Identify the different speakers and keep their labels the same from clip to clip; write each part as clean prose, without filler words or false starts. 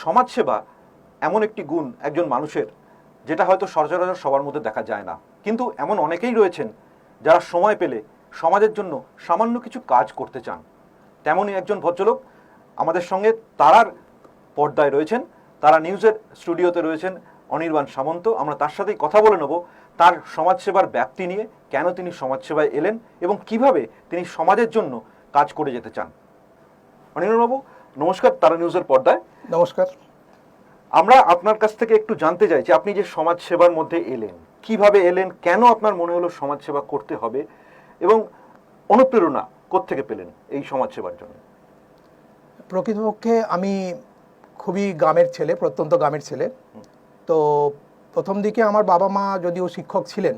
Speaker 1: সমাজসেবা এমন একটি গুণ একজন মানুষের, যেটা হয়তো সচরাচর সবার মধ্যে দেখা যায় না, কিন্তু এমন অনেকেই রয়েছেন যারা সময় পেলে সমাজের জন্য সামান্য কিছু কাজ করতে চান। তেমনই একজন ভদ্রলোক আমাদের সঙ্গে তারার পর্দায় রয়েছেন, তারা নিউজের স্টুডিওতে রয়েছেন অনির্বাণ সামন্ত। আমরা তার সাথেই কথা বলে নেব তার সমাজসেবার ব্যাপ্তি নিয়ে, কেন তিনি সমাজসেবায় এলেন এবং কিভাবে তিনি সমাজের জন্য কাজ করে যেতে চান। অনির্বাণবাবু নমস্কার, তারা নিউজের পর্দায়।
Speaker 2: নমস্কার।
Speaker 1: আমরা আপনার কাছ থেকে একটু জানতে চাই যে আপনি যে সমাজসেবার মধ্যে এলেন, কিভাবে এলেন, কেন আপনার মনে হলো সমাজসেবা করতে হবে এবং অনুপ্রেরণা কোত্থেকে পেলেন এই সমাজসেবার জন্য?
Speaker 2: প্রকৃতপক্ষে আমি খুবই গ্রামের ছেলে, প্রত্যন্ত গ্রামের ছেলে। তো প্রথম দিকে আমার বাবা মা যদিও শিক্ষক ছিলেন,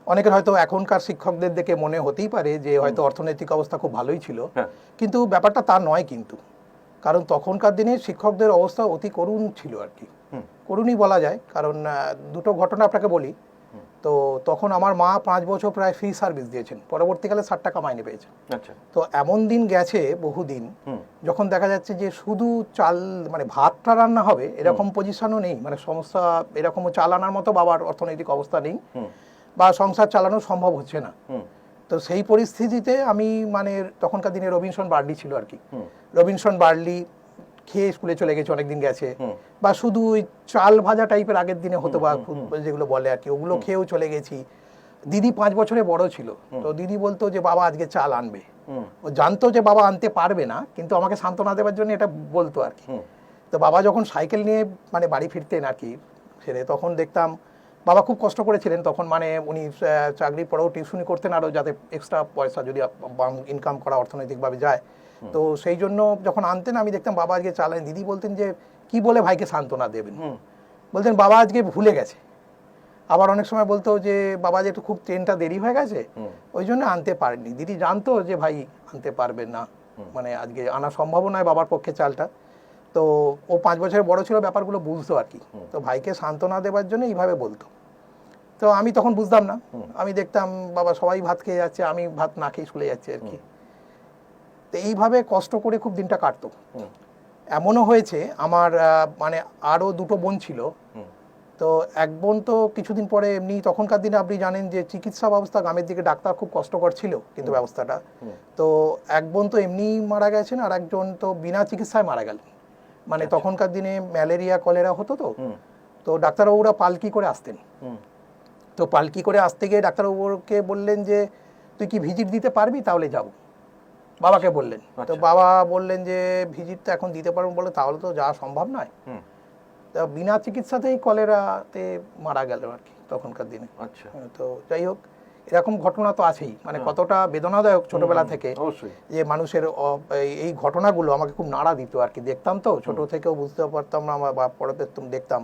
Speaker 2: অনেকের হয়তো এখনকার শিক্ষকদের দেখে মনে হতেই পারে যে হয়তো অর্থনৈতিক অবস্থা খুব ভালোই ছিল, কিন্তু ব্যাপারটা তা নয়। কিন্তু কারণ তখনকার দিনে শিক্ষকদের অবস্থা অতি করুণ ছিল আর কি, করুণই বলা যায়। কারণ দুটো ঘটনা আপনাকে বলি। তো তখন আমার মা 5 বছর প্রায় ফ্রি সার্ভিস দিয়েছেন, পরবর্তীকালে 60 টাকা মাইনে পেয়েছেন। তো এমন দিন গেছে বহুদিন, যখন দেখা যাচ্ছে যে শুধু চাল মানে ভাতটা রান্না হবে এরকম পজিশনও নেই, মানে সমস্যা এরকমও চাল আনার মতো বাবার অর্থনৈতিক অবস্থা নেই বা সংসার চালানো সম্ভব হচ্ছে না। তো সেই পরিস্থিতিতে আমি মানে তখনকার দিনে রবিনসন বার্লি ছিল আর কি, রবিনসন বার্লি খেয়ে স্কুলে চলে গেছে, অনেকদিন গেছে, বা শুধু ওই চাল ভাজা টাইপের আগের দিনে হতো বা যেগুলো বলে আর কি, ওগুলো খেয়েও চলে গেছি। দিদি 5 বছরে বড় ছিল, তো দিদি বলতো যে বাবা আজকে চাল আনবে। ও জানতো যে বাবা আনতে পারবে না, কিন্তু আমাকে সান্ত্বনা দেওয়ার জন্য এটা বলতো আর কি। তো বাবা যখন সাইকেল নিয়ে মানে বাড়ি ফিরতেন আর কি ছেড়ে, তখন দেখতাম বাবা খুব কষ্ট করেছিলেন তখন, মানে উনি চাকরির পরেও টিউশনি করতেন আরও, যাতে এক্সট্রা পয়সা যদি ইনকাম করা অর্থনৈতিকভাবে যায়। তো সেই জন্য যখন আনতেন আমি দেখতাম বাবা আজকে চালান। দিদি বলতেন যে কি বলে ভাইকে সান্ত্বনা দেবেন, বলতেন বাবা আজকে ভুলে গেছে। আবার অনেক সময় বলতো যে বাবা যে একটু খুব ট্রেনটা দেরি হয়ে গেছে ওই জন্য আনতে পারেননি। দিদি জানতো যে ভাই আনতে পারবেন না, মানে আজকে আনা সম্ভব নয় বাবার পক্ষে চালটা। তো ও 5 বছরের বড় ছিল, ব্যাপারগুলো বুঝতো আর কি। তো ভাইকে সান্ত্বনা দেওয়ার জন্য এইভাবে বলতো। তো আমি তখন বুঝতাম না, আমি দেখতাম বাবা সবাই ভাত খেয়ে যাচ্ছে, আমি ভাত না খেয়ে স্কুলে যাচ্ছি আর কি। তো এইভাবে কষ্ট করে খুব দিনটা কাটতো। এমনও হয়েছে আমার মানে আরও 2টো বোন ছিল। তো এক বোন তো কিছুদিন পরে এমনি, তখনকার দিনে আপনি জানেন যে চিকিৎসা ব্যবস্থা গ্রামের দিকে ডাক্তার খুব কষ্টকর ছিল কিন্তু ব্যবস্থাটা। তো এক বোন তো এমনি মারা গেছেন, আর একজন তো বিনা চিকিৎসায় মারা গেলেন। মানে তখনকার দিনে ম্যালেরিয়া কলেরা হতো, তো ডাক্তারবাবুরা পালকি করে আসতেন। তো পালকি করে আসতে গিয়ে ডাক্তারবাবুকে বললেন যে তুই কি ভিজিট দিতে পারবি, তাহলে যাব। বাবাকে বললেন। তো বাবা বললেন যে ভিজিট তো এখন দিতে পারবো, বলে তাহলে তো যাওয়া সম্ভব নয়। বিনা চিকিৎসাতেই কলেরাতে মারা গেল আর কি তখনকার দিনে। তো যাই হোক, এরকম ঘটনা তো আছেই, মানে কতটা বেদনাদায়ক ছোটবেলা থেকে যে মানুষের এই ঘটনাগুলো আমাকে খুব নাড়া দিত আর কি। দেখতাম তো ছোট থেকেও, বুঝতে পারতাম না, আমার বাপ পরে দেখতাম।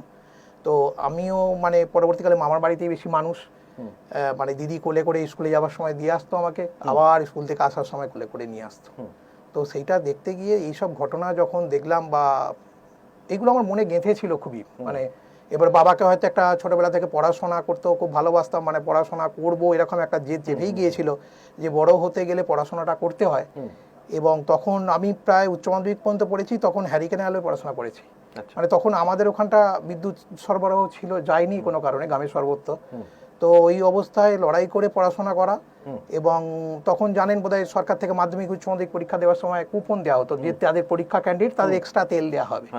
Speaker 2: তো আমিও মানে পরবর্তীকালে মামার বাড়িতেই বেশি মানুষ, মানে দিদি কোলে করে স্কুলে যাওয়ার সময় দিয়ে আসতো আমাকে, আবার স্কুল থেকে আসার সময় কোলে করে নিয়ে আসতো। তো সেইটা দেখতে গিয়ে এইসব ঘটনা যখন দেখলাম, বা এগুলো আমার মনে গেঁথে ছিল খুবই। মানে এবার বাবাকে হয়তো একটা ছোটবেলা থেকে পড়াশোনা করতেও খুব ভালোবাসতাম, মানে পড়াশোনা করব এরকম একটা জেদ চেপেই গিয়েছিল যে বড় হতে গেলে পড়াশোনাটা করতে হয়। এবং তখন আমি প্রায় উচ্চ মাধ্যমিক পর্যন্ত পড়েছি, তখন হ্যারিকেন আলোয় পড়াশোনা করেছি। মানে তখন আমাদের ওখানটা বিদ্যুৎ সরবরাহ ছিল, যায়নি কোনো কারণে, গ্রামের সর্বত্র। তো ওই অবস্থায় লড়াই করে পড়াশোনা করা। এবং তখন জানেন বোধহয় সরকার থেকে মাধ্যমিক উচ্চ মাধ্যমিক পরীক্ষা দেওয়ার সময় কুপন দেওয়া হতো, যে তাদের পরীক্ষা ক্যান্ডিডেট তাদের এক্সট্রা তেল দেওয়া হবে।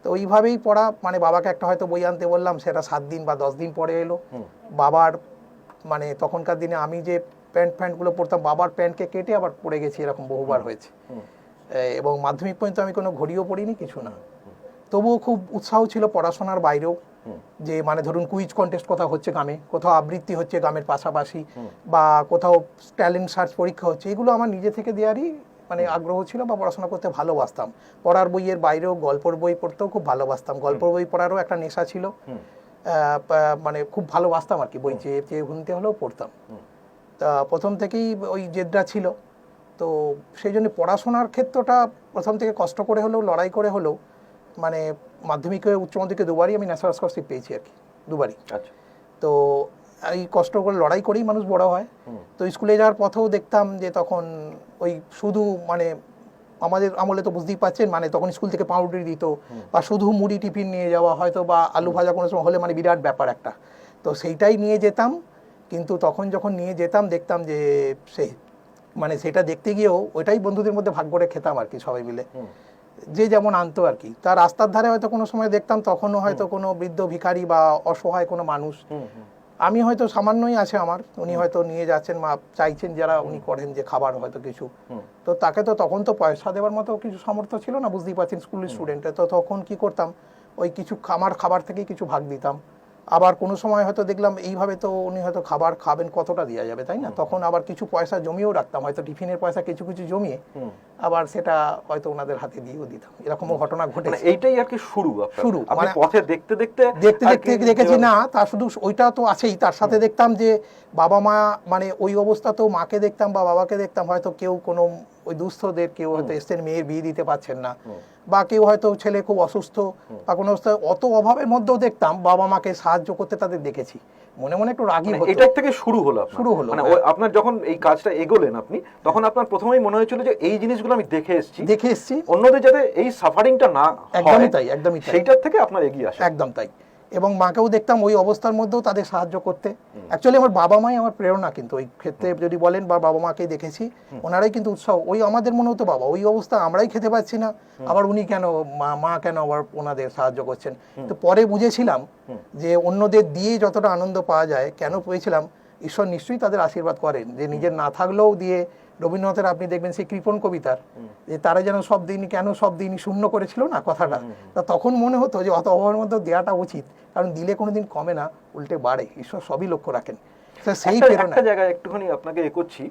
Speaker 2: তো ওইভাবেই পড়া, মানে বাবাকে একটা হয়তো বই আনতে বললাম, সেটা 7 দিন বা 10 দিন পরে এলো। বাবার মানে তখনকার দিনে আমি যে প্যান্টগুলো পরতাম, বাবার প্যান্টকে কেটে আবার পরে গেছি, এরকম বহুবার হয়েছে। এবং মাধ্যমিক পর্যন্ত আমি কোনো ঘড়িও পড়িনি, কিছু না। তবুও খুব উৎসাহ ছিল পড়াশোনার বাইরেও, যে মানে ধরুন কুইজ কন্টেস্ট কোথাও হচ্ছে গ্রামে, কোথাও আবৃত্তি হচ্ছে গ্রামের পাশাপাশি, বা কোথাও ট্যালেন্ট সার্চ পরীক্ষা হচ্ছে, এগুলো আমার নিজে থেকে দেওয়ারই মানে আগ্রহ ছিল, বা পড়াশোনা করতে ভালোবাসতাম। পড়ার বইয়ের বাইরেও গল্পের বই পড়তেও খুব ভালোবাসতাম, গল্পের বই পড়ারও একটা নেশা ছিল। মানে খুব ভালোবাসতাম আর কি, বই চেয়ে চেয়ে ঘুমতে হলেও পড়তাম। তা প্রথম থেকেই ওই জেদটা ছিল। তো সেই জন্য পড়াশোনার ক্ষেত্রটা প্রথম থেকে কষ্ট করে হলেও, লড়াই করে হলেও, মানে মাধ্যমিকে উচ্চ মাধ্যমিকে দুবারই আমি ন্যাশনাল স্কলারশিপ পেয়েছি আর কি, দুবারই। তো এই কষ্ট করে লড়াই করেই মানুষ বড় হয়। তো স্কুলে যাওয়ার পথেও দেখতাম যে তখন ওই শুধু মানে আমাদের আমলে তো বুঝতেই পাচ্ছেন, মানে তখন স্কুল থেকে পাউরুটি দিত, বা শুধু মুড়ি টিফিন নিয়ে যাওয়া হয়তো, বা আলু ভাজা কোনো সময় হলে মানে বিরাট ব্যাপার একটা। তো সেইটাই নিয়ে যেতাম, কিন্তু তখন যখন নিয়ে যেতাম দেখতাম যে সে মানে সেটা দেখতে গিয়েও ওইটাই বন্ধুদের মধ্যে ভাগ করে খেতাম আর কি, সবাই মিলে যে যেমন আনতো আর কি। তার রাস্তার ধারে হয়তো কোনো সময় দেখতাম, তখনও হয়তো কোনো বৃদ্ধ ভিখারি বা অসহায় কোনো মানুষ, আমি হয়তো সামান্যই আছে আমার, উনি হয়তো নিয়ে যাচ্ছেন, মা চাইছেন যারা উনি করেন যে খাবার হয়তো কিছু, তো তাকে তো তখন তো পয়সা দেওয়ার মতো কিছু সামর্থ্য ছিল না, বুঝতেই পারছেন স্কুলের স্টুডেন্টে। তো তখন কি করতাম, ওই কিছু আমার খাবার থেকেই কিছু ভাগ দিতাম। আবার কোনো সময় হয়তো দেখলাম এইভাবে তো উনি হয়তো খাবার খাবেন, কতটা দেওয়া যাবে, তাই না? তখন আবার কিছু পয়সা জমিয়েও রাখতাম, হয়তো টিফিনের পয়সা কিছু কিছু জমিয়ে আবার সেটা হয়তো ওনাদের হাতে দিয়েও দিতাম। এরকমও ঘটনা ঘটেছে।
Speaker 1: এইটাই আর কি শুরু
Speaker 2: শুরু
Speaker 1: মানে
Speaker 2: মানে
Speaker 1: পথে দেখতে দেখতে
Speaker 2: দেখতে দেখতে দেখেছি না, তা শুধু ওইটা তো আছেই, তার সাথে দেখতাম যে বাবা মা মানে ওই অবস্থাতেও মাকে দেখতাম বা বাবাকে দেখতাম, হয়তো কেউ কোনো ওই দুস্থদের কেউ হয়তো এসছেন, মেয়ের বিয়ে দিতে পারছেন না, বা কেউ হয়তো ছেলে খুব অসুস্থ বা কোনো অবস্থায়, অত অভাবের মধ্যেও দেখতাম বাবা মাকে সাহায্য করতে তাদের দেখেছি। মনে মনে একটু রাগী হতো।
Speaker 1: এটার থেকে শুরু হলো মানে
Speaker 2: হ্যাঁ।
Speaker 1: আপনার যখন এই কাজটা এগোলেন আপনি, তখন আপনার প্রথমেই মনে হয়েছিল যে এই জিনিসগুলো আমি দেখে এসেছি, অন্যদের যাতে এই সাফারিংটা না হয়,
Speaker 2: একদমই তাই, একদমই তাই,
Speaker 1: সেইটার থেকে আপনার এগিয়ে আসা।
Speaker 2: একদম তাই। এবং মাকেও দেখতাম ওই অবস্থার মধ্যেও তাদের সাহায্য করতে। অ্যাকচুয়ালি আমার বাবা মাই আমার প্রেরণা, কিন্তু ওই ক্ষেত্রে যদি বলেন, বা বাবা মাকেই দেখেছি, ওনারাই কিন্তু উৎসাহ। ওই আমাদের মনে হতো বাবা ওই অবস্থা, আমরাই খেতে পাচ্ছি না, আবার উনি কেন, মা কেন আবার ওনাদের সাহায্য করছেন। তো পরে বুঝেছিলাম যে অন্যদের দিয়ে যতটা আনন্দ পাওয়া যায়, কেন পেয়েছিলাম, ঈশ্বর নিশ্চয়ই তাদের আশীর্বাদ করেন, যে নিজের না থাকলেও দিয়ে। রবীন্দ্রনাথের আপনি দেখবেন সেই কৃপণ কবিতার, যে তারা যেন সব দিনই কেন সব দিনই শূন্য করেছিল না কথাটা, তা তখন মনে হতো যে অত অভাবের মধ্যে দেওয়াটা উচিত, কারণ দিলে কোনোদিন কমে না, উল্টে বাড়ে। ঈশ্বর সবই লক্ষ্য রাখেন। সেই প্রেরণা।
Speaker 1: একটা জায়গায় একটুখানি আপনাকে করছি,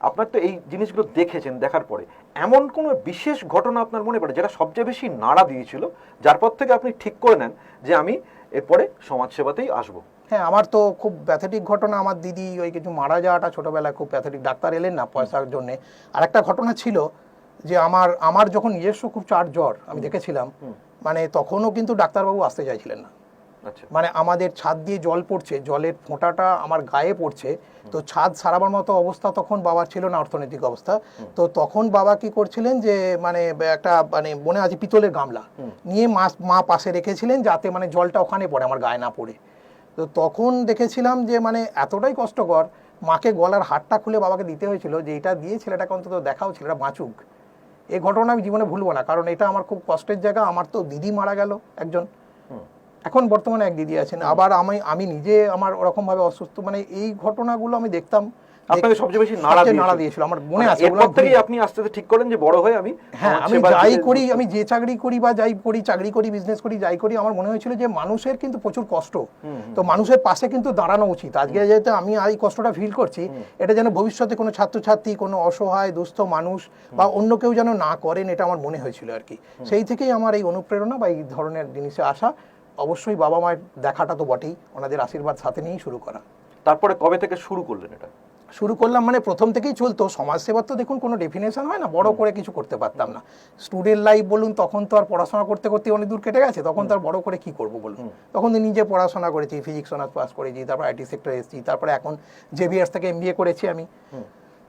Speaker 1: আপনার তো এই জিনিসগুলো দেখেছেন, দেখার পরে এমন কোনো বিশেষ ঘটনা আপনার মনে পড়ে যেটা সবচেয়ে বেশি নাড়া দিয়েছিল, যার পর থেকে আপনি ঠিক করে নেন যে আমি এরপরে সমাজসেবাতেই আসবো?
Speaker 2: হ্যাঁ, আমার তো খুব প্যাথেটিক ঘটনা, আমার দিদি ওই কিছু মারা যাওয়াটা ছোটবেলায় খুব প্যাথেটিক, ডাক্তার এলেন না পয়সার জন্য। আর একটা ঘটনা ছিল যে আমার যখন নিজস্ব খুব জ্বর আমি দেখেছিলাম, মানে তখনও কিন্তু ডাক্তারবাবু আসতে চাইছিলেন না। মানে আমাদের ছাদ দিয়ে জল পড়ছে, জলের ফোঁটাটা আমার গায়ে পড়ছে, তো ছাদ সারাবার মতো অবস্থা তখন বাবার ছিল না, অর্থনৈতিক অবস্থা। তো তখন বাবা কি করছিলেন যে মানে একটা মানে মনে আছে পিতলের গামলা নিয়ে মা পাশে রেখেছিলেন, যাতে মানে জলটা ওখানে পড়ে, আমার গায়ে না পড়ে। তো তখন দেখেছিলাম যে মানে এতটাই কষ্টকর, মাকে গলার হারটা খুলে বাবাকে দিতে হয়েছিল, যে এটা দিয়ে ছেলেটাকে অন্তত দেখাও, ছেলেটা বাঁচুক। এই ঘটনা আমি জীবনে ভুলবো না, কারণ এটা আমার খুব কষ্টের জায়গা। আমার তো দিদি মারা গেল একজন, এখন বর্তমানে এক দিদি আছেন, আবার আমি নিজে আমার ওরকম ভাবে অসুস্থ, মানে এই ঘটনাগুলো আমি দেখতাম,
Speaker 1: আপনাকে সবচেয়ে বেশি নাড়া দিয়েছিল
Speaker 2: আমার মনে আছে।
Speaker 1: এরপর থেকেই আপনি আস্তে আস্তে ঠিক করেন যে বড় হয়ে আমি,
Speaker 2: হ্যাঁ, আমি যাই করি, আমি যে চাকরি করি বা যাই করি, চাকরি করি, বিজনেস করি, যাই করি, আমার মনে হয়েছিল যে মানুষের কিন্তু প্রচুর কষ্ট, তো মানুষের পাশে কিন্তু দাঁড়ানো উচিত। আজকে যেহেতু আমি এই কষ্টটা ফিল করছি, এটা যেন ভবিষ্যতে কোনো ছাত্রছাত্রী, কোনো অসহায় দুস্থ মানুষ বা অন্য কেউ যেন না করেন, এটা আমার মনে হয়েছিল আর কি। সেই থেকেই আমার এই অনুপ্রেরণা বা এই ধরনের জিনিসে আসা। অবশ্যই বাবা মায়ের দেখাটা তো বটেই, ওনাদের আশীর্বাদ সাথে নিয়েই শুরু করা।
Speaker 1: তারপরে কবে থেকে শুরু করলেন এটা?
Speaker 2: শুরু করলাম মানে প্রথম থেকেই চলতো। সমাজসেবার তো দেখুন কোনো ডেফিনেশন হয় না, বড় করে কিছু করতে পারতাম না। স্টুডেন্ট লাইফ বলুন, তখন তো আর পড়াশোনা করতে করতে অনেক দূর কেটে গেছে, তখন তো আর বড় করে কি করব বলুন। তখন তো নিজে পড়াশোনা করেছি, ফিজিক্স অনার্স পাস করেছি, তারপর আইটি সেক্টরে এসেছি, তারপরে এখন জেভিয়ার্স থেকে MBA করেছি আমি।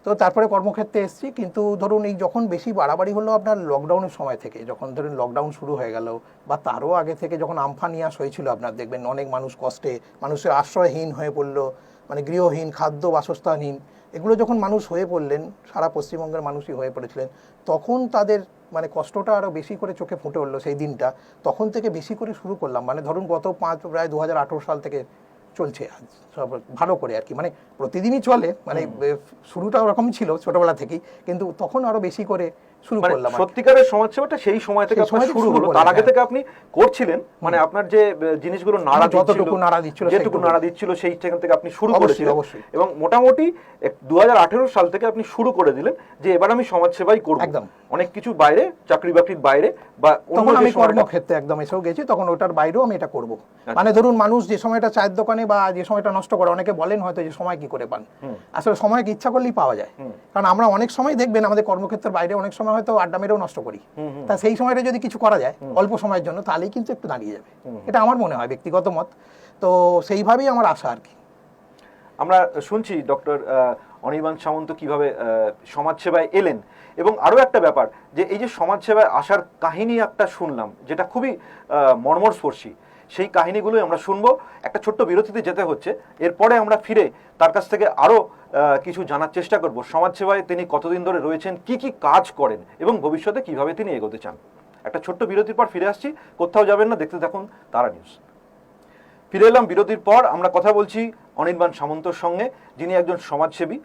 Speaker 2: তো তারপরে কর্মক্ষেত্রে এসেছি। কিন্তু ধরুন এই যখন বেশি বাড়াবাড়ি হলো আপনার লকডাউনের সময় থেকে, যখন ধরুন লকডাউন শুরু হয়ে গেল, বা তারও আগে থেকে যখন আমফান ইয়াস হয়েছিল, আপনার দেখবেন অনেক মানুষ কষ্টে, মানুষের আশ্রয়হীন হয়ে পড়লো, মানে গৃহহীন, খাদ্য বাসস্থানহীন, এগুলো যখন মানুষ হয়ে পড়লেন, সারা পশ্চিমবঙ্গের মানুষই হয়ে পড়েছিলেন, তখন তাদের মানে কষ্টটা আরও বেশি করে চোখে ফুটে উঠলো সেই দিনটা। তখন থেকে বেশি করে শুরু করলাম, মানে ধরুন গত প্রায় 2018 সাল থেকে চলছে সব ভালো করে আর কি, মানে প্রতিদিনই চলে, মানে শুরুটা ওরকমই ছিল ছোটবেলা থেকেই, কিন্তু তখন আরো বেশি করে শুরু করলাম।
Speaker 1: সত্যিকারের সমাজসেবাটা সেই সময় থেকে আপনার শুরু হলো, তার আগে থেকে আপনি করছিলেন, মানে আপনার যে জিনিসগুলো
Speaker 2: যতটুকু
Speaker 1: নাড়া দিচ্ছিল সেই থেকে আপনি শুরু করেছিলেন, এবং মোটামুটি 2018 সাল থেকে আপনি শুরু করে দিলেন যে এবার আমি সমাজসেবাই করব।
Speaker 2: একদম
Speaker 1: অনেক কিছু বাইরে, চাকরি বাকরির বাইরে, বা
Speaker 2: তখন আমি কর্মক্ষেত্রে একদম এসেও গেছি, তখন ওটার বাইরেও আমি এটা করব। মানে ধরুন মানুষ যে সময়টা চায়ের দোকানে বা যে সময়টা নষ্ট করে, অনেকে বলেন হয়তো যে সময় কি করে পান, আসলে সময় ইচ্ছা করলেই পাওয়া যায়। কারণ আমরা অনেক সময় দেখবেন আমাদের কর্মক্ষেত্রের বাইরে অনেক সময় হয়তো আড্ডা মেরেও নষ্ট করি, তা সেই সময়টা যদি কিছু করা যায় অল্প সময়ের জন্য, তাহলেই কিন্তু একটু দাঁড়িয়ে যাবে, এটা আমার মনে হয় ব্যক্তিগত মত। তো সেইভাবেই আমার আশা আর কি।
Speaker 1: আমরা শুনছি ডক্টর, অনির্বাণ সামন্ত কিভাবে সমাজসেবায় এলেন, এবং আরও একটা ব্যাপার যে এই যে সমাজসেবায় আসার কাহিনী একটা শুনলাম যেটা খুবই মর্মস্পর্শী, সেই কাহিনীগুলোই আমরা শুনবো। একটা ছোট্ট বিরতিতে যেতে হচ্ছে, এরপরে আমরা ফিরে তার কাছ থেকে আরও কিছু জানার চেষ্টা করব সমাজসেবায় তিনি কতদিন ধরে রয়েছেন, কি কি কাজ করেন এবং ভবিষ্যতে কিভাবে তিনি এগোতে চান। একটা ছোট্ট বিরতির পর ফিরে আসছি, কোথাও যাবেন না, দেখতে থাকুন তারা নিউজ। ফিরে এলাম বিরতির পর। আমরা কথা বলছি অনির্বাণ সামন্তর সঙ্গে, যিনি একজন সমাজসেবী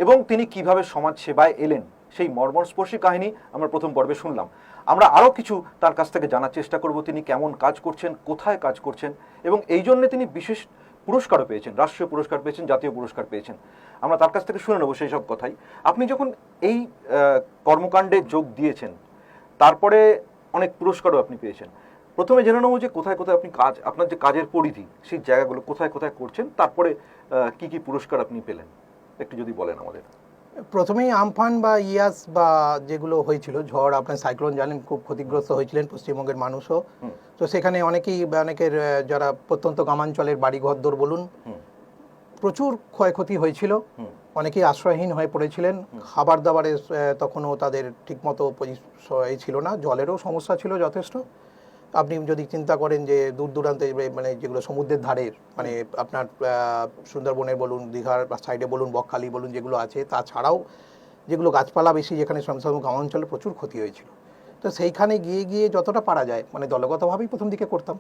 Speaker 1: এবং তিনি কিভাবে সমাজসেবায় এলেন সেই মর্মস্পর্শী কাহিনী আমরা প্রথম পর্বে শুনলাম। আমরা আরও কিছু তার কাছ থেকে জানার চেষ্টা করব, তিনি কেমন কাজ করছেন, কোথায় কাজ করছেন, এবং এই জন্যে তিনি বিশেষ পুরস্কারও পেয়েছেন, রাষ্ট্রীয় পুরস্কার পেয়েছেন, জাতীয় পুরস্কার পেয়েছেন। আমরা তার কাছ থেকে শুনে নেবো সেই সব কথাই। আপনি যখন এই কর্মকাণ্ডে যোগ দিয়েছেন, তারপরে অনেক পুরস্কারও আপনি পেয়েছেন। প্রথমে জেনে নেবো যে কোথায় কোথায় আপনি কাজ, আপনার যে কাজের পরিধি, সেই জায়গাগুলো কোথায় কোথায় করছেন, তারপরে কি কি পুরস্কার আপনি পেলেন একটু যদি বলেন আমাদের।
Speaker 2: প্রথমেই আমফান বা ইয়াস বা যেগুলো হয়েছিল, ঝড়, আপনার সাইক্লোন জানেন, খুব ক্ষতিগ্রস্ত হয়েছিলেন পশ্চিমবঙ্গের মানুষও। তো সেখানে অনেকের যারা প্রত্যন্ত গ্রামাঞ্চলের বাড়িঘরদোর বলুন, প্রচুর ক্ষয়ক্ষতি হয়েছিল। অনেকেই আশ্রয়হীন হয়ে পড়েছিলেন। খাবার দাবারের তখনও তাদের ঠিকমতো ছিল না, জলেরও সমস্যা ছিল যথেষ্ট। আপনি যদি চিন্তা করেন যে দূর দূরান্তে মানে যেগুলো সমুদ্রের ধারের, মানে আপনার সুন্দরবনের বলুন, দীঘার সাইডে বলুন, বকখালি বলুন, যেগুলো আছে, তাছাড়াও যেগুলো গাছপালা বেশি, যেখানে গ্রামাঞ্চলে প্রচুর ক্ষতি হয়েছিল। তো সেইখানে গিয়ে যতটা পারা যায়, মানে দলগতভাবেই প্রথম দিকে করতাম।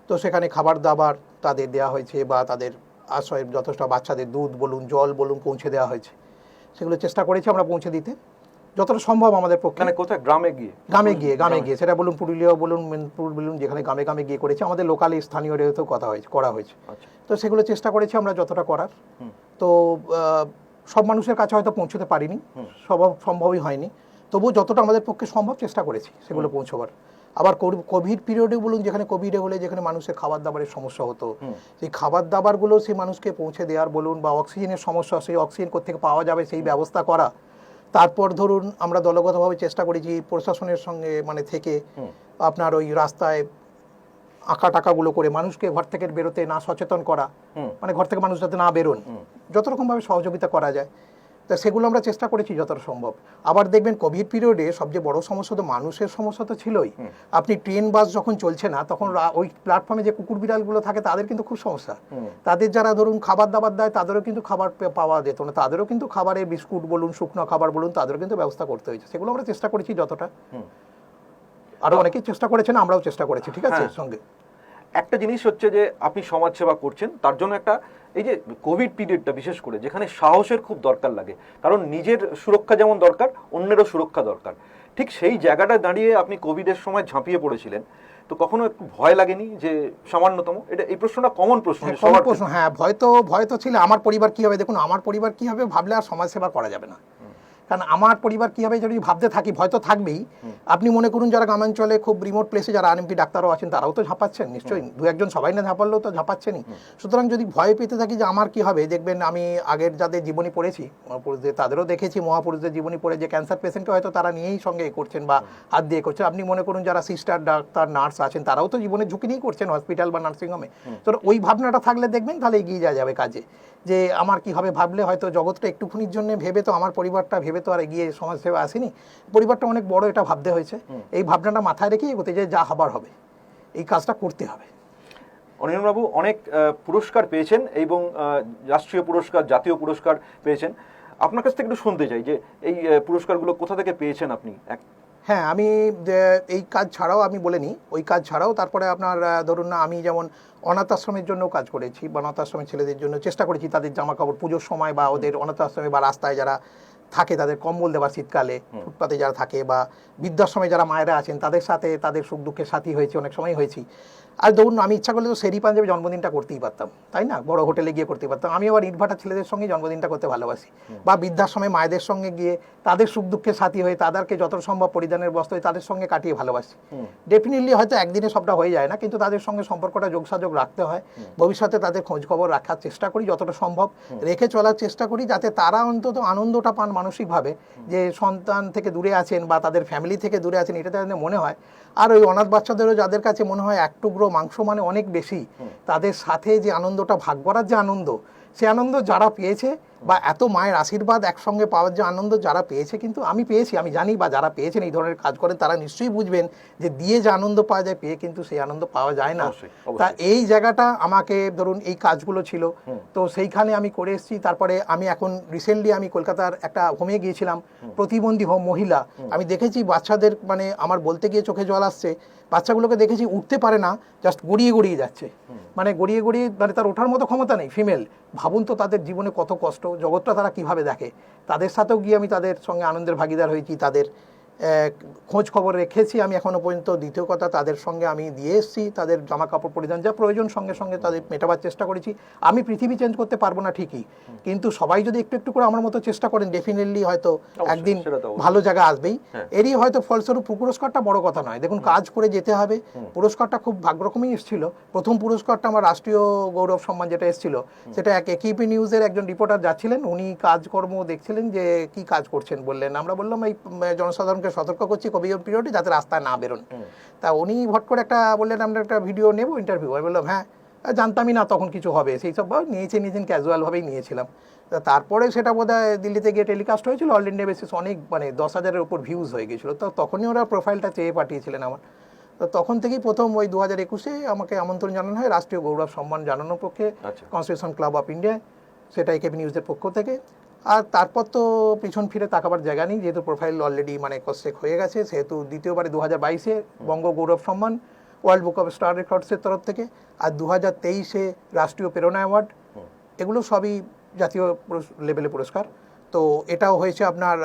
Speaker 2: তো সেখানে খাবার দাবার তাদের দেওয়া হয়েছে, বা তাদের আশ্রয়ের যথেষ্ট, বাচ্চাদের দুধ বলুন, জল বলুন, পৌঁছে দেওয়া হয়েছে। সেগুলো চেষ্টা করেছি আমরা পৌঁছে দিতে যতটা সম্ভব আমাদের পক্ষে।
Speaker 1: মানে কোথায়? গ্রামে গিয়ে
Speaker 2: সেটা বলুন পুরুলিয়া বলুন, মেদিনীপুর বলুন, যেখানে গ্রামে গিয়ে করেছি। আমাদের লোকালি স্থানীয় রেডিওতেও করা হয়েছে। তো সেগুলো চেষ্টা করেছি আমরা যতটা করার। তো সব মানুষের কাছে হয়তো পৌঁছতে পারিনি, সম্ভবই হয়নি, তবুও যতটা আমাদের পক্ষে সম্ভব চেষ্টা করেছি সেগুলো পৌঁছবার। আবার কোভিড পিরিয়ডে বলুন, যেখানে কোভিডে হলে যেখানে মানুষের খাবার দাবারের সমস্যা হতো, সেই খাবার দাবারগুলো সেই মানুষকে পৌঁছে দেওয়ার বলুন, বা অক্সিজেনের সমস্যা, সেই অক্সিজেন কোত্থেকে পাওয়া যাবে সেই ব্যবস্থা করা। তারপর ধরুন আমরা দলগতভাবে চেষ্টা করেছি প্রশাসনের সঙ্গে মানে থেকে আপনার ওই রাস্তায় আঁকা টাকাগুলো করে মানুষকে ঘর থেকে বেরোতে না সচেতন করা, মানে ঘর থেকে মানুষ যাতে না বেরোন, যত রকমভাবে সহযোগিতা করা যায় তা সেগুলো আমরা চেষ্টা করেছি যতটা সম্ভব। আবার দেখবেন কোভিড পিরিয়ডে সবচেয়ে বড় সমস্যা তো মানুষের সমস্যা তো ছিলই। আপনি ট্রেন বাস যখন চলছে না, তখন ওই প্ল্যাটফর্মে যে কুকুর বিড়ালগুলো থাকে তাদের কিন্তু খুব সমস্যা। তাদের যারা ধরুন খাবার দাবার দেয়, তাদেরও কিন্তু খাবার পাওয়া যেত না, তাদেরও কিন্তু খাবারের বিস্কুট বলুন, শুকনো খাবার বলুন, তাদেরও কিন্তু ব্যবস্থা করতে হয়েছে। সেগুলো আমরা চেষ্টা করেছি যতটা। আরো অনেকেই চেষ্টা করেছেন, আমরাও চেষ্টা করেছি। ঠিক আছে, সঙ্গে
Speaker 1: একটা জিনিস হচ্ছে যে আপনি সমাজসেবা করছেন, তার জন্য একটা এই যে কোভিড পিরিয়ডটা বিশেষ করে, যেখানে সাহসের খুব দরকার লাগে, কারণ নিজের সুরক্ষা যেমন দরকার, অন্যেরও সুরক্ষা দরকার। ঠিক সেই জায়গাটায় দাঁড়িয়ে আপনি কোভিডের সময় ঝাঁপিয়ে পড়েছিলেন, তো কখনো একটু ভয় লাগেনি যে সামান্যতম? এটা এই প্রশ্নটা কমন প্রশ্ন।
Speaker 2: হ্যাঁ, ভয় তো ছিল। আমার পরিবার কি হবে, দেখুন আমার পরিবার কি হবে ভাবলে আর সমাজসেবা করা যাবে না। কারণ আমার পরিবার কি হবে যদি ভাবতে থাকি, ভয় তো থাকবেই। আপনি মনে করুন যারা গ্রামাঞ্চলে খুব রিমোট প্লেসে যারা আরএমপি ডাক্তারও আছেন, তারাও তো ঝাঁপাচ্ছেন নিশ্চয়ই, দু একজন সবাই না ঝাঁপালেও তো ঝাঁপাচ্ছেনই। সুতরাং যদি ভয় পেতে থাকি যে আমার কি হবে, দেখবেন আমি আগের যাদের জীবনী পড়েছি, মহাপুরুষদের, তাদেরও দেখেছি মহাপুরুষদের জীবনী পড়ে যে ক্যান্সার পেশেন্টকে হয়তো তারা নিয়েই সঙ্গে করছেন বা হাত দিয়ে করছেন। আপনি মনে করুন যারা সিস্টার, ডাক্তার, নার্স আছেন, তারাও তো জীবনের ঝুঁকি নিয়েই করছেন হসপিটাল বা নার্সিংহোমে। তো ওই ভাবনাটা থাকলে দেখবেন তাহলে এগিয়ে যাওয়া যাবে কাজে। যে আমার কি হবে ভাবলে হয়তো জগৎটা একটুখানির জন্য ভেবে তো, আমার পরিবারটা ভেবে তো আর এগিয়ে সমাজসেবা আসেনি, পরিবারটা অনেক বড়, এটা ভাবতে হয়েছে। এই ভাবনাটা মাথায় রেখেই এগোতে, যে যা হবার হবে এই কাজটা করতে হবে।
Speaker 1: অনির্বাণবাবু অনেক পুরস্কার পেয়েছেন এবং রাষ্ট্রীয় পুরস্কার, জাতীয় পুরস্কার পেয়েছেন। আপনার কাছ থেকে একটু শুনতে চাই যে এই পুরস্কারগুলো কোথা থেকে পেয়েছেন আপনি?
Speaker 2: হ্যাঁ, আমি এই কাজ ছাড়াও আমি বলে নিই, ওই কাজ ছাড়াও তারপরে আপনার ধরুন না, আমি যেমন অনাথ আশ্রমের জন্য কাজ করেছি, বা অনাথ আশ্রমের ছেলেদের জন্য চেষ্টা করেছি তাদের জামা কাপড় পুজোর সময়, বা ওদের অনাথ আশ্রমে বা রাস্তায় যারা থাকে তাদের কম্বল দেওয়ার শীতকালে, ফুটপাতে যারা থাকে, বা বৃদ্ধাশ্রমে যারা মায়েরা আছেন তাদের সাথে তাদের সুখ দুঃখের সাথী হয়েছে, অনেক সময় হয়েছি। আর ধরুন আমি ইচ্ছা করলে তো সেরি পাঞ্জাবে জন্মদিনটা করতেই পারতাম, তাই না, বড় হোটেলে গিয়ে করতে পারতাম। আমি আবার ইটভাটার ছেলেদের সঙ্গে জন্মদিনটা করতে ভালোবাসি, বা বৃদ্ধাশ্রমে মায়েদের সঙ্গে গিয়ে তাদের সুখ দুঃখের সাথী হয়ে তাদেরকে যত সম্ভব পরিধানের বস্ত্র তাদের সঙ্গে কাটিয়ে ভালোবাসি। ডেফিনেটলি হয়তো একদিনে সবটা হয়ে যায় না, কিন্তু তাদের সঙ্গে সম্পর্কটা যোগসাযোগ রাখতে হয়। ভবিষ্যতে তাদের খোঁজ খবর রাখার চেষ্টা করি, যতটা সম্ভব রেখে চলার চেষ্টা করি, যাতে তারা অন্তত আনন্দটা পান মানসিকভাবে, যে সন্তান থেকে দূরে আছেন বা তাদের ফ্যামিলি থেকে দূরে আছেন, এটা তাদের মনে হয়। আর ওই অনাথ বাচ্চাদেরও যাদের কাছে মনে হয় এক টুকরো মাংস মানে অনেক বেশি, তাদের সাথে যে আনন্দটা ভাগ করার যে আনন্দ, সে আনন্দ যারা পেয়েছে বা এত মায়ের আশীর্বাদ একসঙ্গে পাওয়ার যে আনন্দ যারা পেয়েছে, কিন্তু আমি পেয়েছি, আমি জানি, বা যারা পেয়েছেন এই ধরনের কাজ করেন তারা নিশ্চয়ই বুঝবেন যে দিয়ে যে আনন্দ পাওয়া যায় পেয়ে কিন্তু সেই আনন্দ পাওয়া যায় না।
Speaker 1: অবশ্যই,
Speaker 2: তা
Speaker 1: অবশ্যই।
Speaker 2: এই জায়গাটা আমাকে ধরুন এই কাজগুলো ছিল, তো সেইখানে আমি করে এসেছি। তারপরে আমি এখন রিসেন্টলি আমি কলকাতার একটা হোমে গিয়েছিলাম, প্রতিবন্ধী হোম, মহিলা। আমি দেখেছি বাচ্চাদের, মানে আমার বলতে গিয়ে চোখে জল আসছে, বাচ্চাগুলোকে দেখেছি উঠতে পারে না, জাস্ট গড়িয়ে গড়িয়ে যাচ্ছে, মানে গড়িয়ে গড়িয়ে, মানে তার ওঠার মতো ক্ষমতা নেই, ফিমেল। ভাবুন তো তাদের জীবনে কত কষ্ট, জগৎটা তারা কিভাবে দেখে। তাদের সাথেও গিয়ে আমি তাদের সঙ্গে আনন্দের ভাগিদার হয়েছি, তাদের খোঁজ খবর রেখেছি আমি এখনো পর্যন্ত। দ্বিতীয় কথা, তাদের সঙ্গে আমি দিয়ে এসেছি তাদের জামা কাপড় পরিধান যা প্রয়োজন সঙ্গে সঙ্গে তাদের মেটাবার চেষ্টা করেছি। আমি পৃথিবী চেঞ্জ করতে পারবো না ঠিকই, কিন্তু সবাই যদি একটু একটু করে আমার মতো চেষ্টা করেন, ডেফিনেটলি হয়তো একদিন
Speaker 1: সেটা তো অবশ্যই।
Speaker 2: ভালো জায়গা আসবেই।
Speaker 1: হ্যাঁ।
Speaker 2: এরই হয়তো ফলস্বরূপ পুরস্কারটা বড় কথা নয়, দেখুন কাজ করে যেতে হবে। পুরস্কারটা খুব ভাগ্যরকমই এসেছিল। প্রথম পুরস্কারটা আমার রাষ্ট্রীয় গৌরব সম্মান যেটা এসেছিল, সেটা এক একিপি নিউজের একজন রিপোর্টার যাচ্ছিলেন, উনি কাজকর্ম দেখছিলেন যে কি কাজ করছেন, বললেন, আমরা বললাম এই জনসাধারণকে সতর্ক করছি কোভিড পিরিয়ডে যাতে রাস্তায় না বেরোন। তা উনি ভট করে একটা বললেন আমরা একটা ভিডিও নেব, ইন্টারভিউ। আমি বললাম হ্যাঁ, জানতামই না তখন কিছু হবে, সেই সব নিয়েছেন ক্যাজুয়ালভাবেই নিয়েছিলাম। তারপরে সেটা বোধহয় দিল্লিতে গিয়ে টেলিকাস্ট হয়েছিল, অল ইন্ডিয়া বেসিস, অনেক, মানে 10,000-এর উপর ভিউজ হয়ে গেছিলো। তো তখনই ওরা প্রোফাইলটা চেয়ে পাঠিয়েছিলেন আমার। তো তখন থেকেই প্রথম ওই 2021-এ আমাকে আমন্ত্রণ জানানো হয় রাষ্ট্রীয় গৌরব সম্মান জানানোর পক্ষে,
Speaker 1: আচ্ছা।
Speaker 2: কনস্টিটিউশন ক্লাব অফ ইন্ডিয়া, সেটা একেপি নিউজের পক্ষ থেকে। আর তারপর তো পিছন ফিরে তাকাবার জায়গা নেই, যেহেতু প্রোফাইল অলরেডি মানে কস্টেক হয়ে গেছে, সেহেতু দ্বিতীয়বারে 2022-এ বঙ্গ গৌরব সম্মান ওয়ার্ল্ড বুক অফ স্টার রেকর্ডসের তরফ থেকে, আর 2023-এ রাষ্ট্রীয় প্রেরণা অ্যাওয়ার্ড। এগুলো সবই জাতীয় লেভেলে পুরস্কার। তো এটাও হয়েছে আপনার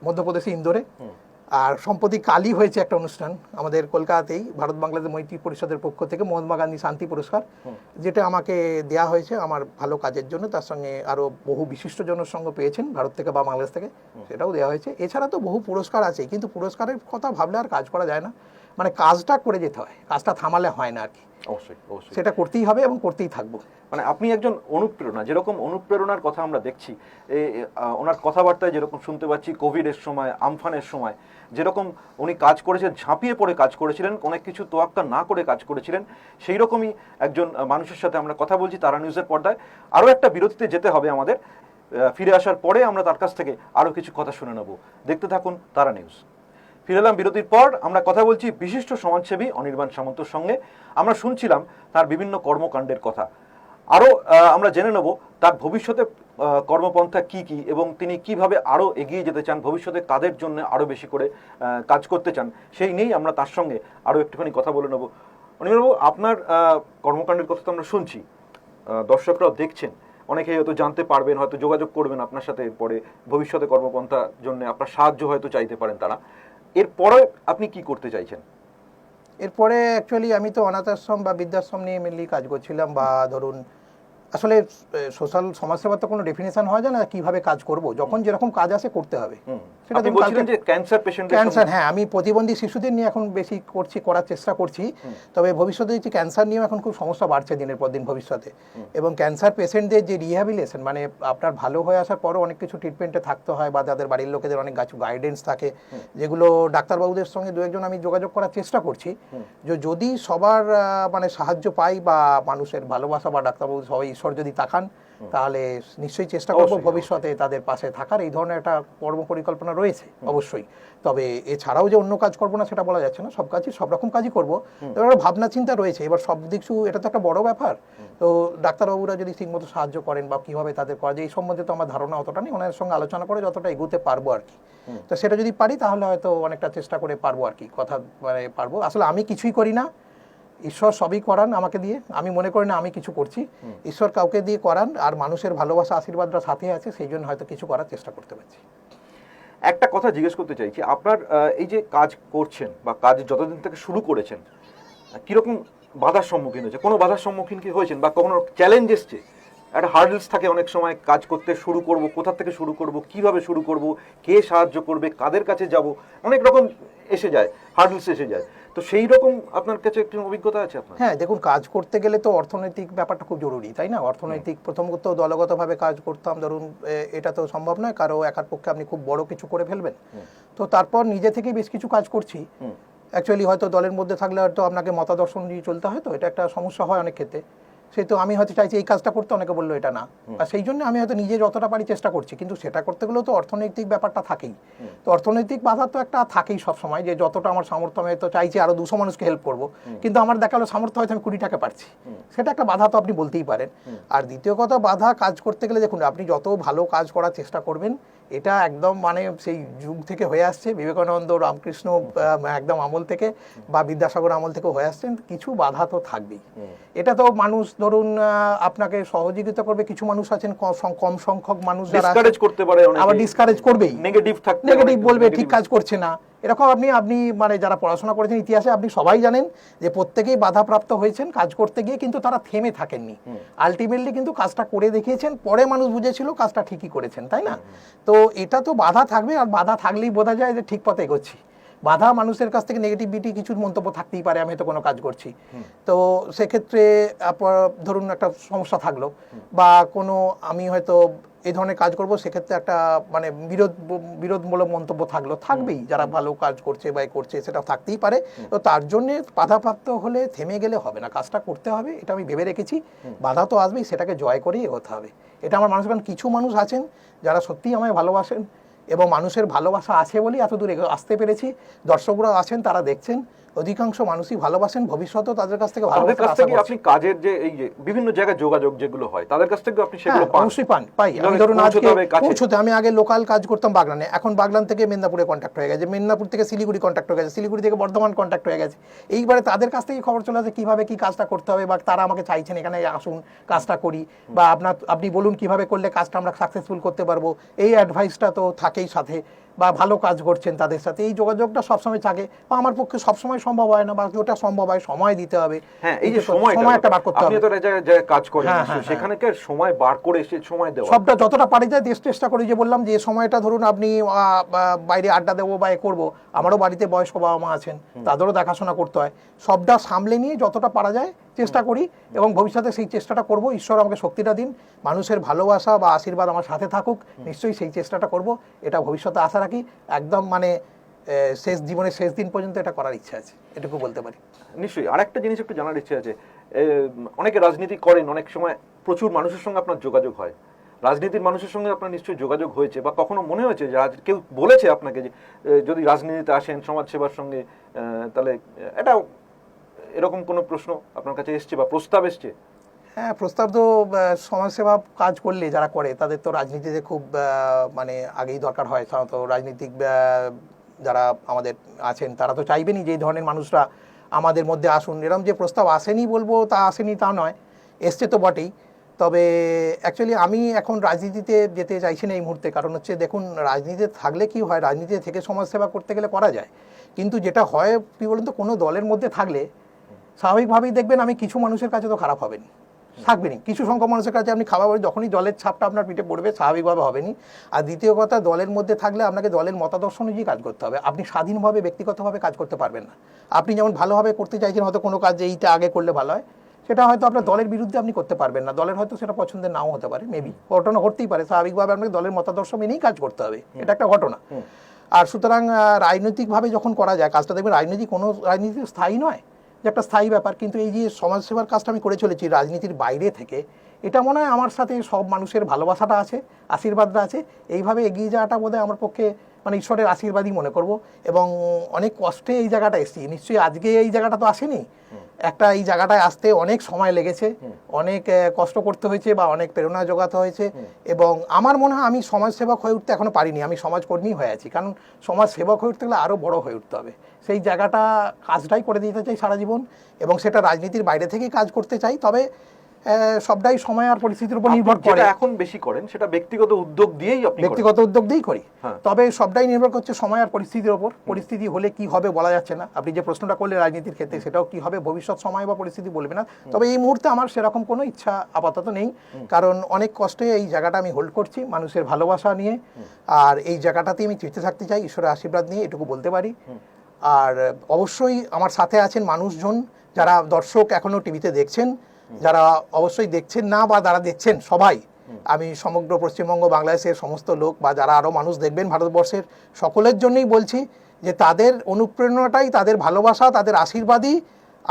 Speaker 2: মধ্যপ্রদেশে ইন্দোরে। আর সম্প্রতি কালই হয়েছে একটা অনুষ্ঠান আমাদের কলকাতাতেই, ভারত বাংলাদেশ মৈত্রী পরিষদের পক্ষ থেকে মহাত্মা গান্ধী শান্তি পুরস্কার, যেটা আমাকে দেয়া হয়েছে আমার ভালো কাজের জন্য। তার সঙ্গে আরও বহু বিশিষ্টজনের সঙ্গে পেয়েছেন ভারত থেকে বা বাংলাদেশ থেকে, সেটাও দেওয়া হয়েছে। এছাড়া তো বহু পুরস্কার আছে, কিন্তু পুরস্কারের কথা ভাবলে আর কাজ করা যায় না, মানে কাজটা করে যেতে হয়, কাজটা থামালে হয় না আর কি।
Speaker 1: অবশ্যই, অবশ্যই।
Speaker 2: সেটা করতেই হবে এবং করতেই থাকবো।
Speaker 1: মানে আপনি একজন অনুপ্রেরণা, যেরকম অনুপ্রেরণার কথা আমরা দেখছি ওনার কথাবার্তায় যেরকম শুনতে পাচ্ছি, কোভিডের সময়, আমফানের সময় যেরকম উনি কাজ করেছেন, ঝাঁপিয়ে পড়ে কাজ করেছিলেন, অনেক কিছু তোয়াক্কা না করে কাজ করেছিলেন, সেই রকমই একজন মানুষের সাথে আমরা কথা বলছি তারা নিউজের পর্দায়। আরও একটা বিরতিতে যেতে হবে আমাদের, ফিরে আসার পরে আমরা তার কাছ থেকে আরও কিছু কথা শুনে নেব। দেখতে থাকুন তারা নিউজ। ফিরে এলাম বিরতির পর। আমরা কথা বলছি বিশিষ্ট সমাজসেবী অনির্বাণ সামন্তর সঙ্গে। আমরা শুনছিলাম তার বিভিন্ন কর্মকাণ্ডের কথা। আরও আমরা জেনে নেব তার ভবিষ্যতে কর্মপন্থা কি কি, এবং তিনি কিভাবে আরও এগিয়ে যেতে চান, ভবিষ্যতে কাদের জন্য আরও বেশি করে কাজ করতে চান, সেই নিয়েই আমরা তার সঙ্গে আরও একটুখানি কথা বলে নেব। অনির্বাণবাবু, আপনার কর্মকাণ্ডের কথা তো আমরা শুনছি, দর্শকরাও দেখছেন, অনেকেই হয়তো জানতে পারবেন, হয়তো যোগাযোগ করবেন আপনার সাথে পরে, ভবিষ্যতে কর্মপন্থার জন্য আপনার সাহায্য হয়তো চাইতে পারেন তারা। এরপরে আপনি কি করতে চাইছেন?
Speaker 2: এরপরে অ্যাকচুয়ালি আমি তো অনাথ আশ্রম বা বৃদ্ধাশ্রম নিয়ে মেনলি কাজ করছিলাম, বা ধরুন আসলে সোশ্যাল সমাজসেবার তো কোনো ডেফিনেশন হয় না কিভাবে কাজ করব, যখন যেরকম কাজ আসে করতে হবে। সেটা
Speaker 1: আপনি বলছিলেন যে ক্যান্সার পেশেন্ট,
Speaker 2: ক্যান্সার, হ্যাঁ, আমি প্রতিবন্ধী শিশুদের নিয়ে এখন বেশি করার চেষ্টা করছি। তবে ভবিষ্যতে যে ক্যান্সার নিয়েও এখন খুব সমস্যা বাড়ছে দিনের পর দিন ভবিষ্যতে, এবং ক্যান্সার পেশেন্টদের যে রিহ্যাবিলিটেশন, মানে আপনার ভালো হয়ে আসার পরও অনেক কিছু ট্রিটমেন্টে থাকতে হয়, বা তাদের বাড়ির লোকেদের অনেক গাইডেন্স থাকে, যেগুলো ডাক্তারবাবুদের সঙ্গে দু একজন আমি যোগাযোগ করার চেষ্টা করছি, যে যদি সবার মানে সাহায্য পাই, বা মানুষের ভালোবাসা, বা ডাক্তারবাবু সবাই ঈশ্বর যদি তাকান, তাহলে নিশ্চয়ই চেষ্টা করবো ভবিষ্যতে তাদের পাশে থাকার। এই ধরনের একটা কর্ম পরিকল্পনা রয়েছে অবশ্যই। তবে এছাড়াও যে অন্য কাজ করবো না সেটা বলা যাচ্ছে না, সব কাজই, সব রকম কাজই করবো। এবার ভাবনা চিন্তা রয়েছে, এবার সব কিছু, এটা তো একটা বড় ব্যাপার। তো ডাক্তারবাবুরা যদি ঠিকমতো সাহায্য করেন, বা কিভাবে তাদের করা যায় এই সম্বন্ধে তো আমার ধারণা অতটা নেই, ওনার সঙ্গে আলোচনা করে যতটা এগোতে পারবো আর কি। তো সেটা যদি পারি তাহলে হয়তো অনেকটা চেষ্টা করে পারবো আর কি, কথা মানে পারবো। আসলে আমি কিছুই করি না, ঈশ্বর সবই করান আমাকে দিয়ে। আমি মনে করি না আমি কিছু করছি, ঈশ্বর কাউকে দিয়ে করান, আর মানুষের ভালোবাসা আশীর্বাদটা সাথে আছে, সেই জন্য হয়তো কিছু করার চেষ্টা করতে পারছি।
Speaker 1: একটা কথা জিজ্ঞেস করতে চাইছি, আপনার এই যে কাজ করছেন, বা কাজ যতদিন থেকে শুরু করেছেন, কিরকম বাধার সম্মুখীন হয়েছে? কোনো বাধার সম্মুখীন কি হয়েছেন, বা কোনো চ্যালেঞ্জ এসছে? একটা হার্ডলস থাকে অনেক সময়, কাজ করতে শুরু করব, কোথা থেকে শুরু করব, কিভাবে শুরু করব, কে সাহায্য করবে, কাদের কাছে যাব, অনেক রকম এসে যায়, হার্ডলস এসে যায়। তো সেই রকম আপনার কাছে একটু অভিজ্ঞতা আছে আপনার?
Speaker 2: হ্যাঁ, দেখুন, কাজ করতে গেলে তো অর্থনৈতিক ব্যাপারটা খুব জরুরি, তাই না? অর্থনৈতিক, প্রথমত দলগতভাবে কাজ করতাম, ধরুন এটা তো সম্ভব নয় কারো একার পক্ষে আপনি খুব বড় কিছু করে ফেলবেন। তো তারপর নিজে থেকেই বেশ কিছু কাজ করছি। অ্যাকচুয়ালি হয়তো দলের মধ্যে থাকলে হয়তো আপনাকে মতাদর্শন দিয়ে চলতে হয়, তো এটা একটা সমস্যা হয় অনেক ক্ষেত্রে। সেহেতু আমি হয়তো চাইছি এই কাজটা করতে, অনেকে বললো এটা না, আর সেই জন্য আমি হয়তো নিজে যতটা পারি চেষ্টা করছি, কিন্তু সেটা করতে গেলেও তো অর্থনৈতিক ব্যাপারটা থাকেই। তো অর্থনৈতিক বাধা তো একটা থাকেই সবসময়, যে যতটা আমার সামর্থ্য, আমি তো চাইছি আরো 200 মানুষকে হেল্প করব, কিন্তু আমার দেখালো সামর্থ্য হয়তো আমি 20 টাকা পারছি, সেটা একটা বাধা তো আপনি বলতেই পারেন। আর দ্বিতীয় কথা, বাধা কাজ করতে গেলে দেখুন, আপনি যত ভালো কাজ করার চেষ্টা করবেন, এটা একদম মানে সেই যুগ থেকে হয়ে আসছে, বিবেকানন্দ, রামকৃষ্ণ একদম আমল থেকে বা বিদ্যাসাগর আমল থেকে হয়ে আসছেন, কিছু বাধা তো থাকবেই। এটা তো মানুষ ধরুন আপনাকে সহযোগিতা করবে, কিছু মানুষ আছেন কম সংখ্যক মানুষ যারা
Speaker 1: ডিসকারেজ করতে পারে,
Speaker 2: আবার ডিসকারেজ করবেই, নেগেটিভ বলবে, ঠিক কাজ করছে না, এরকম আপনি মানে যারা পড়াশোনা করেছেন ইতিহাসে, আপনি সবাই জানেন যে প্রত্যেকেই বাধাপ্রাপ্ত হয়েছেন কাজ করতে গিয়ে, কিন্তু তারা থেমে থাকেননি, আলটিমেটলি কিন্তু কাজটা করে দেখিয়েছেন, পরে মানুষ বুঝেছিল কাজটা ঠিকই করেছেন, তাই না? তো এটা তো বাধা থাকবে, আর বাধা থাকলেই বোঝা যায় যে ঠিক পথে এগোচ্ছি। বাধা মানুষের কাছ থেকে নেগেটিভিটি কিছু মন্তব্য থাকতেই পারে, আমি হয়তো কোনো কাজ করছি, তো সেক্ষেত্রে ধরুন একটা সমস্যা থাকলো, বা কোনো আমি হয়তো এই ধরনের কাজ করব, সেক্ষেত্রে একটা মানে বিরোধমূলক মন্তব্য থাকবেই, যারা ভালো কাজ করছে বা করছে সেটা থাকতেই পারে। তো তার জন্য বাধাপ্রাপ্ত হলে থেমে গেলে হবে না, কাজটা করতে হবে, এটা আমি ভেবে রেখেছি। বাধা তো আসবেই, সেটাকে জয় করেই এগোতে হবে, এটা আমার মানুষ। কারণ কিছু মানুষ আছেন যারা সত্যিই আমায় ভালোবাসেন, এবং মানুষের ভালোবাসা আছে বলেই এত দূর আসতে পেরেছি। দর্শকরা আছেন, তারা দেখছেন, অধিকাংশ মানুষই ভালোবাসেন, ভবিষ্যতেও তাদের কাছ থেকে ভালোবাসা আশা করছি।
Speaker 1: আপনি কাজের যে এই যে বিভিন্ন জায়গায় যোগাযোগ যেগুলো হয়, তাদের কাছ থেকে আপনি সেগুলো পান?
Speaker 2: অবশ্যই পাই। আমি ধরুন আজকে পৌঁছতে, আমি আগে লোকাল কাজ করতাম বাগনানে, এখন বাগনান থেকে মেদিনীপুরে কন্ট্যাক্ট হয়ে গেছে, মেদিনীপুর থেকে শিলিগুড়ি কন্ট্যাক্ট হয়ে গেছে, শিলিগুড়ি থেকে বর্ধমান কন্ট্যাক্ট হয়ে গেছে। এইবারে তাদের কাছ থেকে খবর চলে আসে কিভাবে কি কাজটা করতে হবে, বা তারা আমাকে চাইছেন এখানে আসুন কাজটা করি, বা আপনি বলুন কিভাবে করলে কাজটা আমরা সাকসেসফুল করতে পারবো, এই অ্যাডভাইসটা তো থাকেই সাথে, বা ভালো কাজ করছেন তাদের সাথে, এই যোগাযোগটা সবসময় থাকে। বা আমার পক্ষে সবসময় সম্ভব হয় না, বা যেটা সম্ভব হয় সময় দিতে হবে।
Speaker 1: হ্যাঁ, এই যে সময় একটা বার করতে হবে, আপনি তো যে কাজ করেন সেখানেকার সময় বার করে এসে সময় দেওয়া,
Speaker 2: সবটা যতটা পারি যায় চেষ্টা করি। যে বললাম যে সময়টা ধরুন আপনি বাইরে আড্ডা দেবো বা এ করবো, আমারও বাড়িতে বয়স্ক বাবা মা আছেন, তাদেরও দেখাশোনা করতে হয়, সবটা সামলে নিয়ে যতটা পারা যায় চেষ্টা করি, এবং ভবিষ্যতে সেই চেষ্টাটা করব। ঈশ্বর আমাকে শক্তিটা দিন, মানুষের ভালোবাসা বা আশীর্বাদ আমার সাথে থাকুক, নিশ্চয়ই সেই চেষ্টাটা করব, এটা ভবিষ্যতে আশা রাখি। একদম মানে জীবনের শেষ দিন পর্যন্ত এটা করার ইচ্ছা আছে, এটুকু বলতে পারি।
Speaker 1: নিশ্চয়ই। আরেকটা জিনিস একটু জানার ইচ্ছে আছে, অনেকে রাজনীতি করেন, অনেক সময় প্রচুর মানুষের সঙ্গে আপনার যোগাযোগ হয়, রাজনীতির মানুষের সঙ্গে আপনার নিশ্চয়ই যোগাযোগ হয়েছে, বা কখনো মনে হয়েছে যে কেউ বলেছে আপনাকে যে যদি রাজনীতিতে আসেন সমাজসেবার সঙ্গে, তাহলে এটা এরকম কোনো প্রশ্ন আপনার কাছে এসছে বা প্রস্তাব এসছে?
Speaker 2: হ্যাঁ, প্রস্তাব তো সমাজসেবা কাজ করলে যারা করে তাদের তো রাজনীতিতে খুব মানে আগেই দরকার হয়। সাধারণত রাজনীতিক যারা আমাদের আছেন তারা তো চাইবেনই যে এই ধরনের মানুষরা আমাদের মধ্যে আসুন। এরকম যে প্রস্তাব আসেনি বলবো তা আসেনি তা নয়, এসছে তো বটেই। তবে অ্যাকচুয়ালি আমি এখন রাজনীতিতে যেতে চাইছি না এই মুহূর্তে, কারণ হচ্ছে দেখুন, রাজনীতিতে থাকলে কি হয়, রাজনীতিতে থেকে সমাজসেবা করতে গেলে করা যায়, কিন্তু যেটা হয় কি বলুন তো, কোনো দলের মধ্যে থাকলে স্বাভাবিকভাবেই দেখবেন আমি কিছু মানুষের কাছে তো খারাপ হবেনি, থাকবেনি, কিছু সংখ্যক মানুষের কাছে আপনি খাবার পরে যখনই দলের ছাপটা আপনার পিঠে পড়বে স্বাভাবিকভাবে হবেনি। আর দ্বিতীয় কথা, দলের মধ্যে থাকলে আপনাকে দলের মতাদর্শ অনুযায়ী কাজ করতে হবে, আপনি স্বাধীনভাবে ব্যক্তিগতভাবে কাজ করতে পারবেন না। আপনি যেমন ভালোভাবে করতে চাইছেন হয়তো কোনো কাজ, এইটা আগে করলে ভালো হয়, সেটা হয়তো আপনার দলের বিরুদ্ধে আপনি করতে পারবেন না, দলের হয়তো সেটা পছন্দের নাও হতে পারে, মেবি ঘটনা ঘটতেই পারে, স্বাভাবিকভাবে আপনাকে দলের মতাদর্শ মেনেই কাজ করতে হবে, এটা একটা ঘটনা। আর সুতরাং রাজনৈতিকভাবে যখন করা যায় কাজটা, দেখবেন রাজনীতি স্থায়ী নয়, যে একটা স্থায়ী ব্যাপার। কিন্তু এই যে সমাজসেবার কাজটা আমি করে চলেছি রাজনীতির বাইরে থেকে, এটা মনে হয় আমার সাথে সব মানুষের ভালোবাসাটা আছে, আশীর্বাদটা আছে, এইভাবে এগিয়ে যাওয়াটা বোধহয় আমার পক্ষে মানে ঈশ্বরের আশীর্বাদই মনে করব। এবং অনেক কষ্টে এই জায়গাটা এসেছি, নিশ্চয়ই আজকে এই জায়গাটা তো আসেনি, একটা এই জায়গাটায় আসতে অনেক সময় লেগেছে, অনেক কষ্ট করতে হয়েছে, বা অনেক প্রেরণা জোগাতে হয়েছে। এবং আমার মনে হয় আমি সমাজসেবক হয়ে উঠতে এখনো পারিনি, আমি সমাজকর্মী হয়ে আছি, কারণ সমাজসেবক হয়ে উঠতে গেলে আরও বড় হয়ে উঠতে হবে। সেই জায়গাটা কাজটাই করে দিতে চাই সারা জীবন, এবং সেটা রাজনীতির বাইরে থেকেই কাজ করতে চাই। তবে সবটাই সময় আর পরিস্থিতির উপর নির্ভর করে।
Speaker 1: এখন বেশি করেন সেটা ব্যক্তিগত উদ্যোগ দিয়েই,
Speaker 2: ব্যক্তিগত উদ্যোগ দিয়েই করি, তবে সবটাই নির্ভর করছে সময় আর পরিস্থিতির উপর। পরিস্থিতি হলে কি হবে বলা যাচ্ছে না, আপনি যে প্রশ্নটা করলে রাজনীতির ক্ষেত্রে, সেটাও কি হবে ভবিষ্যৎ সময় বা পরিস্থিতি বলবে না। তবে এই মুহূর্তে আমার সেরকম কোনো ইচ্ছা আপাতত নেই, কারণ অনেক কষ্টে এই জায়গাটা আমি হোল্ড করছি মানুষের ভালোবাসা নিয়ে, আর এই জায়গাটাতেই আমি চিন্তে থাকতে চাই ঈশ্বরের আশীর্বাদ নিয়ে, এটুকু বলতে পারি। আর অবশ্যই আমার সাথে আছেন মানুষজন, যারা দর্শক এখনো টিভিতে দেখছেন, যারা অবশ্যই দেখছেন না বা যারা দেখছেন সবাই, আমি সমগ্র পশ্চিমবঙ্গ বাংলাদেশের সমস্ত লোক বা যারা আরও মানুষ দেখবেন ভারতবর্ষের, সকলের জন্যই বলছি যে তাদের অনুপ্রেরণাটাই, তাদের ভালোবাসা, তাদের আশীর্বাদই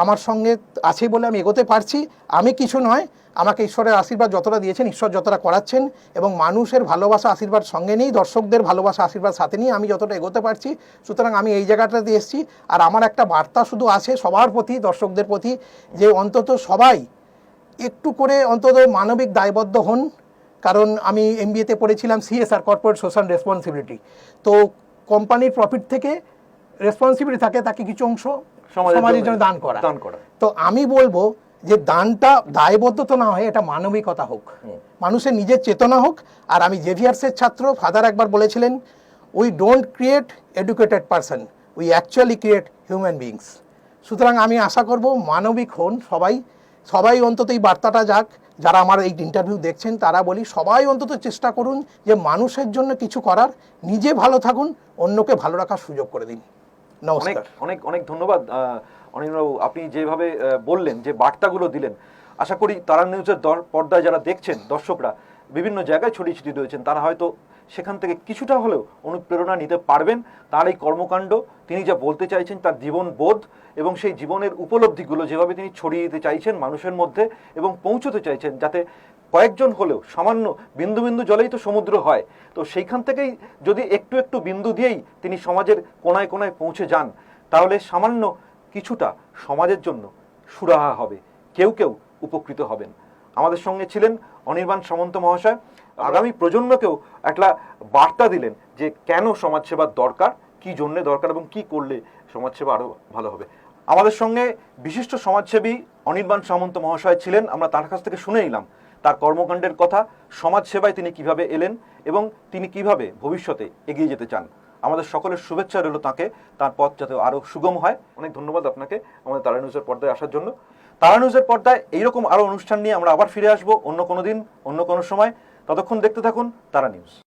Speaker 2: আমার সঙ্গে আছে বলে আমি এগোতে পারছি। আমি কিছু নয়, আমাকে ঈশ্বরের আশীর্বাদ যতটা দিয়েছেন, ঈশ্বর যতটা করাচ্ছেন, এবং মানুষের ভালোবাসা আশীর্বাদ সঙ্গে নিয়েই, দর্শকদের ভালোবাসা আশীর্বাদ সাথে নিয়ে আমি যতটা এগোতে পারছি। সুতরাং আমি এই জায়গাটাতে এসেছি। আর আমার একটা বার্তা শুধু আছে সবার প্রতি, দর্শকদের প্রতি, যে অন্তত সবাই একটু করে অন্তত মানবিক দায়বদ্ধ হন। কারণ আমি এমবিএতে পড়েছিলাম সিএসআর, কর্পোরেট সোশ্যাল রেসপন্সিবিলিটি। তো কোম্পানির প্রফিট থেকে রেসপন্সিবিলিটি থাকে তাকে কিছু অংশ সমাজের জন্য দান করা। তো আমি বলবো যে দানটা দায়বদ্ধতা না হয়, এটা মানবিকতা হোক, মানুষের নিজের চেতনা হোক। আর আমি জেভিয়ার্সের ছাত্র, ফাদার একবার বলেছিলেন, we don't create educated person, we actually create human beings. সুতরাং আমি আশা করব মানবিক হন সবাই, সবাই অন্তত এই বার্তাটা যাক। যারা আমার এই ইন্টারভিউ দেখছেন তারা বলি, সবাই অন্তত চেষ্টা করুন যে মানুষের জন্য কিছু করার, নিজে ভালো থাকুন, অন্যকে ভালো রাখার সুযোগ করে দিন। নমস্কার।
Speaker 1: অনেক অনেক ধন্যবাদ অনির্বাণবাবু, আপনি যেভাবে বললেন, যে বার্তাগুলো দিলেন, আশা করি তারা নিউজের পর্দায় যারা দেখছেন দর্শকরা বিভিন্ন জায়গায় ছড়িয়ে ছিটিয়ে রয়েছেন, তারা হয়তো সেখান থেকে কিছুটা হলেও অনুপ্রেরণা নিতে পারবেন। তার এই কর্মকাণ্ড, তিনি যা বলতে চাইছেন, তার জীবন বোধ এবং সেই জীবনের উপলব্ধিগুলো যেভাবে তিনি ছড়িয়ে দিতে চাইছেন মানুষের মধ্যে এবং পৌঁছতে চাইছেন, যাতে কয়েকজন হলেও, সামান্য বিন্দু বিন্দু জলেই তো সমুদ্র হয়, তো সেইখান থেকেই যদি একটু একটু বিন্দু দিয়েই তিনি সমাজের কোনায় কোনায় পৌঁছে যান, তাহলে সামান্য কিছুটা সমাজের জন্য সুরাহা হবে, কেউ কেউ উপকৃত হবেন। আমাদের সঙ্গে ছিলেন অনির্বাণ সামন্ত মহাশয়। আগামী প্রজন্মকেও একটা বার্তা দিলেন যে কেন সমাজসেবার দরকার, কি জন্যে দরকার এবং কি করলে সমাজসেবা আরও ভালো হবে। আমাদের সঙ্গে বিশিষ্ট সমাজসেবী অনির্বাণ সামন্ত মহাশয় ছিলেন। আমরা তার কাছ থেকে শুনে নিলাম তার কর্মকাণ্ডের কথা, সমাজসেবায় তিনি কিভাবে এলেন এবং তিনি কিভাবে ভবিষ্যতে এগিয়ে যেতে চান। আমাদের সকলের শুভেচ্ছা রইল তাকে, তার পথ যাতে আরও সুগম হয়। অনেক ধন্যবাদ আপনাকে আমাদের তারা নিউজের পর্দায় আসার জন্য। তারা নিউজের পর্দায় এইরকম আরও অনুষ্ঠান নিয়ে আমরা আবার ফিরে আসবো অন্য কোনো দিন, অন্য কোনো সময়। ততক্ষণ দেখতে থাকুন তারা নিউজ।